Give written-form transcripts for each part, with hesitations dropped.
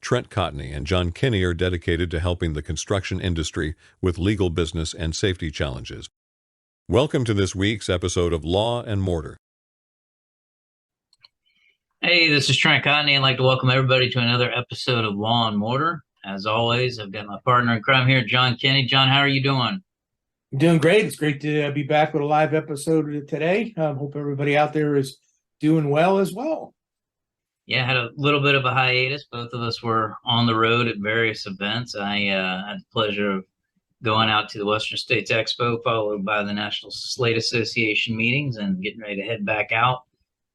Trent Cotney and John Kenney are dedicated to helping the construction industry with legal business and safety challenges. Welcome to this week's episode of Law and Mortar. Hey, this is Trent Cotney. I'd like to welcome everybody to another episode of Law and Mortar. As always, I've got my partner in crime here, John Kenney. John, how are you doing? I'm doing great. It's great to be back with a live episode today. Hope everybody out there is doing well as well. Yeah, I had a little bit of a hiatus. Both of us were on the road at various events. I had the pleasure of going out to the Western States Expo, followed by the National Slate Association meetings, and getting ready to head back out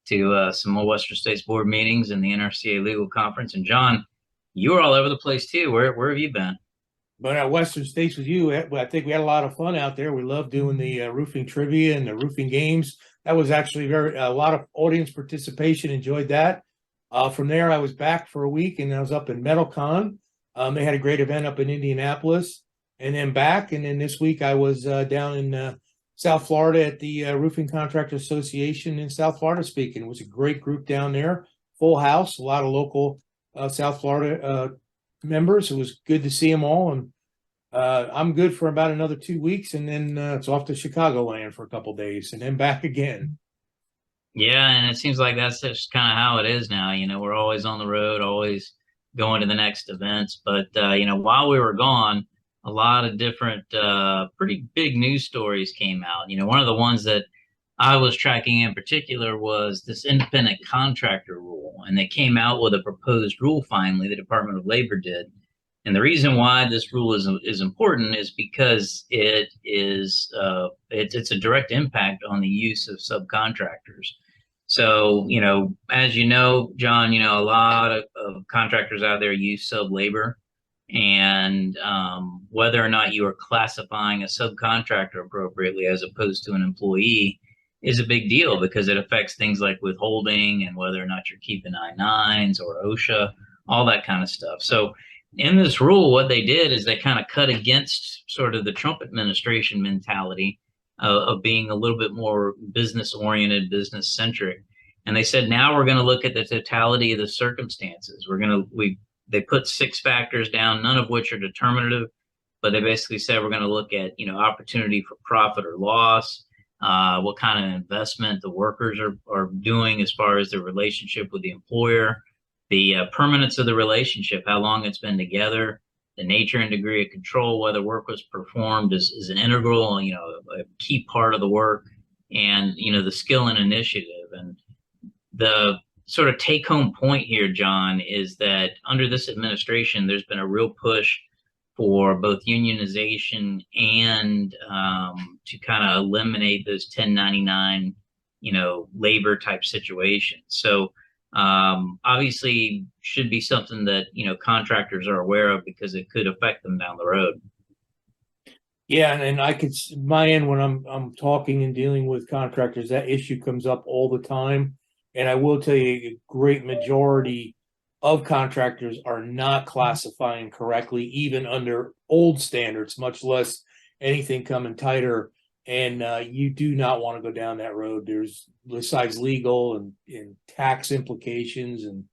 to some more Western States board meetings and the NRCA Legal Conference. And John, you were all over the place too. Where have you been? But at Western States with you, I think we had a lot of fun out there. We loved doing the roofing trivia and the roofing games. That was actually a lot of audience participation. Enjoyed that. From there, I was back for a week, and I was up in MetalCon. They had a great event up in Indianapolis, and then back. And then this week, I was down in South Florida at the Roofing Contractor Association in South Florida speaking. It was a great group down there, full house, a lot of local South Florida members. It was good to see them all, and I'm good for about another 2 weeks, and then it's off to Chicagoland for a couple of days, and then back again. Yeah, and it seems like that's just kind of how it is now. You know, we're always on the road, always going to the next events. But while we were gone, a lot of different pretty big news stories came out. One of the ones that I was tracking in particular was this independent contractor rule, and they came out with a proposed rule finally, the Department of Labor did. And the reason why this rule is important is because it's a direct impact on the use of subcontractors. So, as you know, John, a lot of contractors out there use sub labor. And whether or not you are classifying a subcontractor appropriately as opposed to an employee is a big deal, because it affects things like withholding and whether or not you're keeping I-9s or OSHA, all that kind of stuff. So in this rule, what they did is they kind of cut against sort of the Trump administration mentality of being a little bit more business-oriented, business-centric. And they said, now we're going to look at the totality of the circumstances. They put 6 factors down, none of which are determinative, but they basically said we're going to look at, opportunity for profit or loss, what kind of investment the workers are doing as far as their relationship with the employer, the permanence of the relationship, how long it's been together, the nature and degree of control, whether work was performed is an integral, a key part of the work, and, the skill and initiative. And the sort of take-home point here, John, is that under this administration, there's been a real push for both unionization and to kind of eliminate those 1099, labor type situations. So obviously should be something that, contractors are aware of, because it could affect them down the road. Yeah, and I could, my end, when I'm talking and dealing with contractors, that issue comes up all the time. And I will tell you, a great majority of contractors are not classifying correctly, even under old standards, much less anything coming tighter. And you do not want to go down that road. There's, besides legal and tax implications, and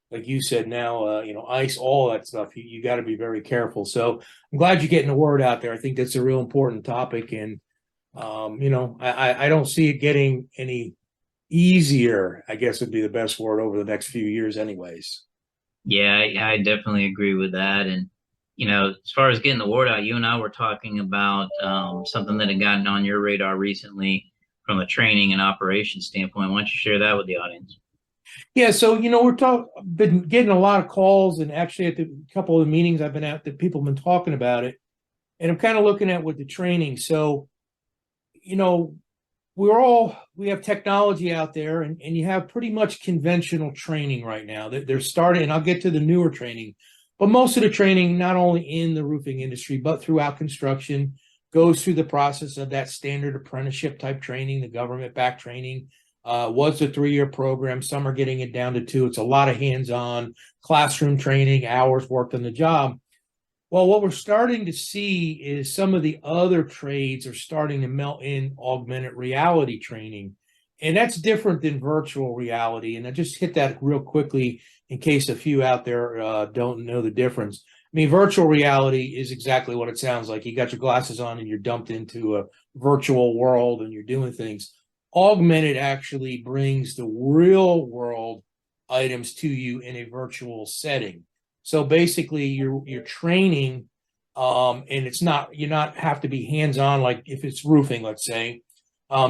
like you said now, ICE, all that stuff, you got to be very careful. So I'm glad you're getting the word out there. I think that's a real important topic. And, I don't see it getting any easier, I guess would be the best word, over the next few years anyways. Yeah, I definitely agree with that. And, as far as getting the word out, you and I were talking about something that had gotten on your radar recently from a training and operations standpoint. Why don't you share that with the audience? Yeah, so, been getting a lot of calls, and actually at the couple of the meetings I've been at, that people have been talking about it. And I'm kind of looking at with the training. So, we have technology out there, and you have pretty much conventional training right now. They're starting, and I'll get to the newer training, but most of the training, not only in the roofing industry, but throughout construction, goes through the process of that standard apprenticeship type training, the government-backed training. Was a 3-year program. Some are getting it down to 2. It's a lot of hands-on classroom training, hours worked on the job. Well, what we're starting to see is some of the other trades are starting to melt in augmented reality training. And that's different than virtual reality. And I just hit that real quickly in case a few out there don't know the difference. I mean, virtual reality is exactly what it sounds like. You got your glasses on and you're dumped into a virtual world and you're doing things. Augmented actually brings the real world items to you in a virtual setting. So basically you're training, and it's not, you're not have to be hands-on. Like if it's roofing, let's say,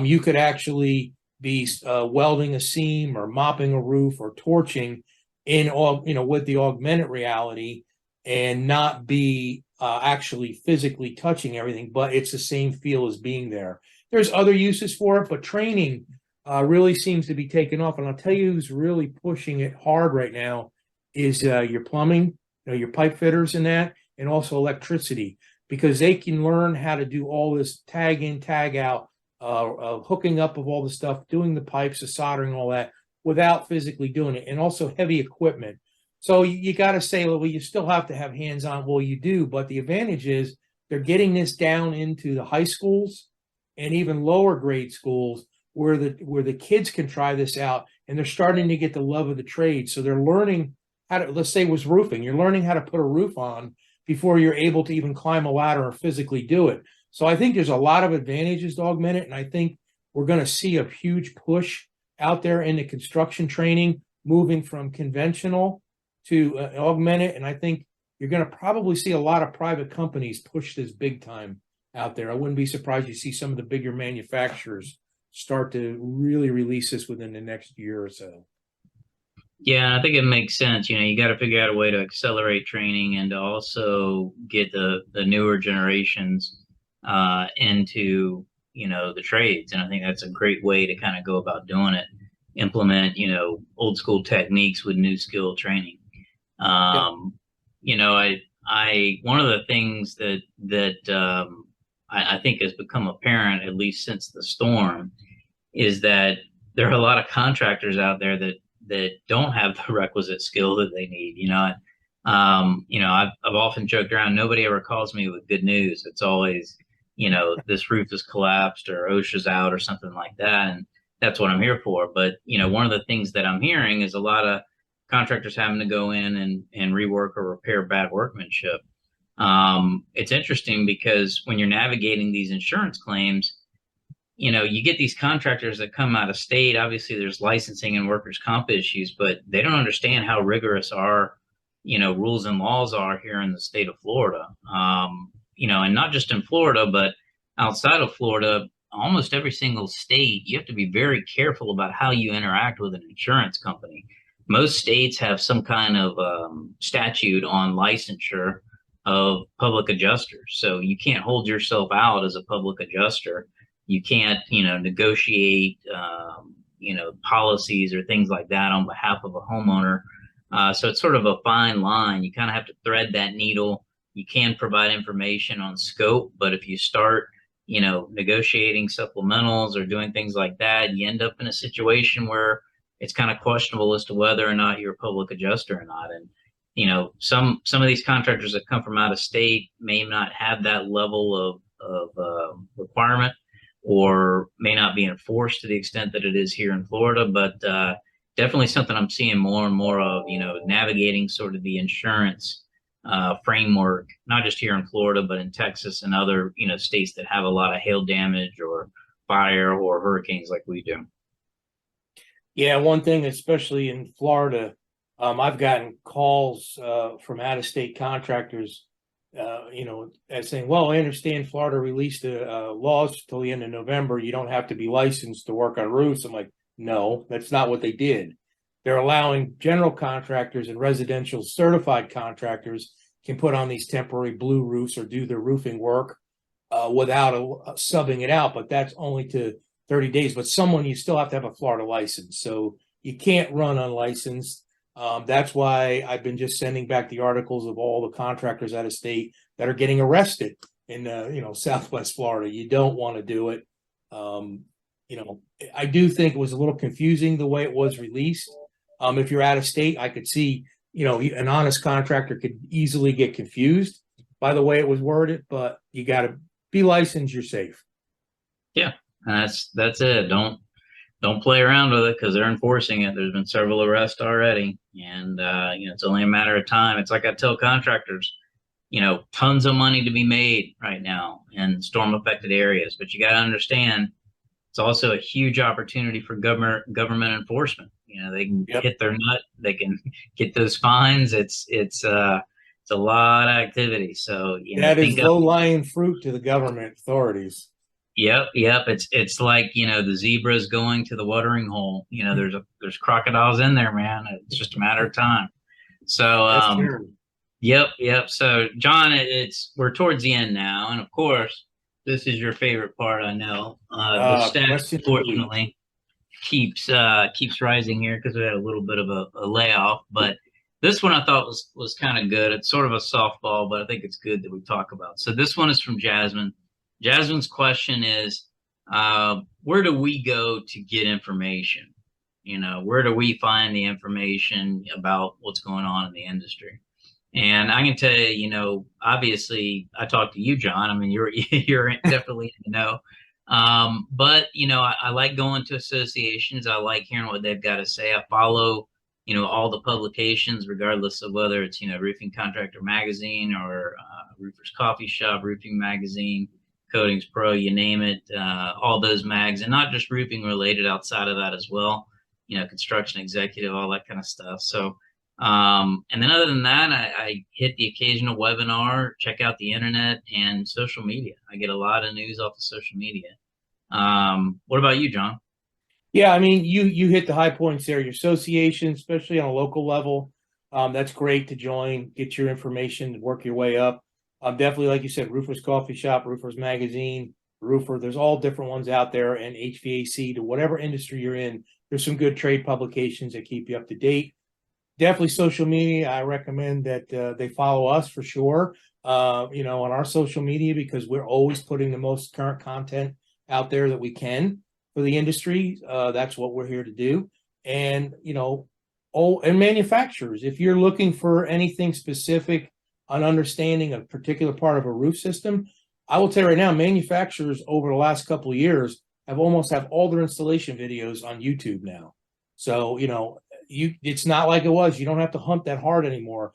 you could actually be welding a seam or mopping a roof or torching in all, with the augmented reality, and not be actually physically touching everything, but it's the same feel as being there. There's other uses for it, but training really seems to be taking off. And I'll tell you who's really pushing it hard right now is your plumbing, your pipe fitters and that, and also electricity, because they can learn how to do all this tag in, tag out, hooking up of all the stuff, doing the pipes, the soldering, all that, without physically doing it, and also heavy equipment. So you got to say, well, you still have to have hands-on. Well, you do, but the advantage is they're getting this down into the high schools and even lower grade schools where the kids can try this out, and they're starting to get the love of the trade. So they're learning how to, let's say it was roofing, you're learning how to put a roof on before you're able to even climb a ladder or physically do it. So I think there's a lot of advantages to augmented, and I think we're going to see a huge push out there in the construction training, moving from conventional to augmented. And I think you're going to probably see a lot of private companies push this big time out there. I wouldn't be surprised to see some of the bigger manufacturers start to really release this within the next year or so. Yeah, I think it makes sense. You got to figure out a way to accelerate training and to also get the newer generations into, the trades. And I think that's a great way to kind of go about doing it. Implement, old school techniques with new skill training. One of the things that I think has become apparent, at least since the storm, is that there are a lot of contractors out there that don't have the requisite skill that they need. I've often joked around, nobody ever calls me with good news. It's always, this roof is collapsed or OSHA's out or something like that. And that's what I'm here for. But, one of the things that I'm hearing is a lot of contractors having to go in and rework or repair bad workmanship. It's interesting because when you're navigating these insurance claims, you get these contractors that come out of state. Obviously, there's licensing and workers' comp issues, but they don't understand how rigorous our, rules and laws are here in the state of Florida. And not just in Florida, but outside of Florida, almost every single state, you have to be very careful about how you interact with an insurance company. Most states have some kind of statute on licensure of public adjusters. So you can't hold yourself out as a public adjuster. You can't, negotiate, policies or things like that on behalf of a homeowner. So it's sort of a fine line. You kind of have to thread that needle. You can provide information on scope, but if you start, negotiating supplementals or doing things like that, you end up in a situation where it's kind of questionable as to whether or not you're a public adjuster or not. And, some of these contractors that come from out of state may not have that level of requirement, or may not be enforced to the extent that it is here in Florida, but definitely something I'm seeing more and more of, navigating sort of the insurance framework, not just here in Florida, but in Texas and other, states that have a lot of hail damage or fire or hurricanes like we do. Yeah, one thing, especially in Florida, I've gotten calls from out-of-state contractors, as saying, well, I understand Florida released the laws till the end of November. You don't have to be licensed to work on roofs. I'm like, no, that's not what they did. They're allowing general contractors and residential certified contractors can put on these temporary blue roofs or do their roofing work without subbing it out. But that's only to 30 days. But you still have to have a Florida license. So you can't run unlicensed. That's why I've been just sending back the articles of all the contractors out of state that are getting arrested in, Southwest Florida. You don't want to do it. I do think it was a little confusing the way it was released. If you're out of state, I could see, an honest contractor could easily get confused by the way it was worded, but you got to be licensed, you're safe. Yeah, that's it. don't play around with it because they're enforcing it. There's been several arrests already, and it's only a matter of time. It's like I tell contractors, tons of money to be made right now in storm affected areas, but you got to understand it's also a huge opportunity for government enforcement. They can hit their nut, they can get those fines. It's a lot of activity. So that is low-lying fruit to the government authorities. Yep. It's like the zebras going to the watering hole. There's crocodiles in there, man. It's just a matter of time. So Yep. So John, we're towards the end now, and of course, this is your favorite part. I know. The staff, unfortunately, keeps rising here because we had a little bit of a layoff, but this one I thought was kind of good. It's sort of a softball, but I think it's good that we talk about. So this one is from Jasmine. Jasmine's question is, where do we go to get information? Where do we find the information about what's going on in the industry? And I can tell you, obviously I talked to you, John. I mean, you're definitely in the know. But I like going to associations. I like hearing what they've got to say. I follow, all the publications, regardless of whether it's, Roofing Contractor Magazine or Roofer's Coffee Shop, Roofing Magazine, Coatings Pro, you name it, all those mags, and not just roofing related outside of that as well, Construction Executive, all that kind of stuff. So, and then other than that, I hit the occasional webinar, check out the internet and social media. I get a lot of news off of social media. What about you, John? Yeah, I mean, you hit the high points there. Your association, especially on a local level, that's great to join, get your information, work your way up. Definitely, like you said, Roofer's Coffee Shop, Roofer's Magazine, Roofer. There's all different ones out there, and HVAC to whatever industry you're in. There's some good trade publications that keep you up to date. Definitely social media. I recommend that they follow us for sure. On our social media, because we're always putting the most current content out there that we can for the industry. That's what we're here to do. And and manufacturers, if you're looking for anything specific on understanding a particular part of a roof system, I will tell you right now, manufacturers over the last couple of years have all their installation videos on YouTube now. So it's not like it was. You don't have to hunt that hard anymore.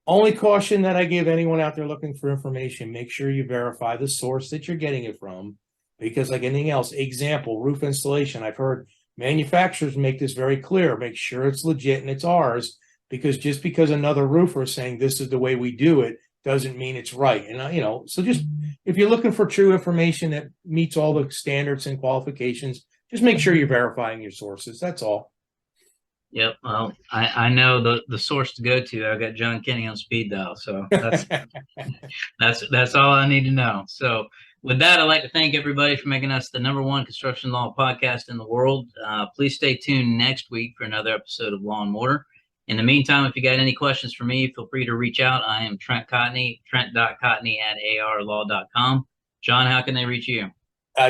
Only caution that I give anyone out there looking for information, make sure you verify the source that you're getting it from, because like anything else, example, roof installation, I've heard manufacturers make this very clear, make sure it's legit and it's ours, because just because another roofer is saying this is the way we do it doesn't mean it's right. And so just if you're looking for true information that meets all the standards and qualifications, just make sure you're verifying your sources. That's all. Yep. Well, I know the source to go to. I've got John Kenney on speed dial, so that's all I need to know. So with that, I'd like to thank everybody for making us the #1 construction law podcast in the world. Please stay tuned next week for another episode of Law and Mortar. In the meantime, if you got any questions for me, feel free to reach out. I am Trent Cotney, trent.cotney@arlaw.com. John, how can they reach you?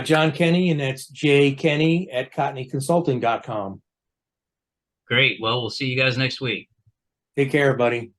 John Kenney, and that's jkenny@cotneyconsulting.com. Great. Well, we'll see you guys next week. Take care, buddy.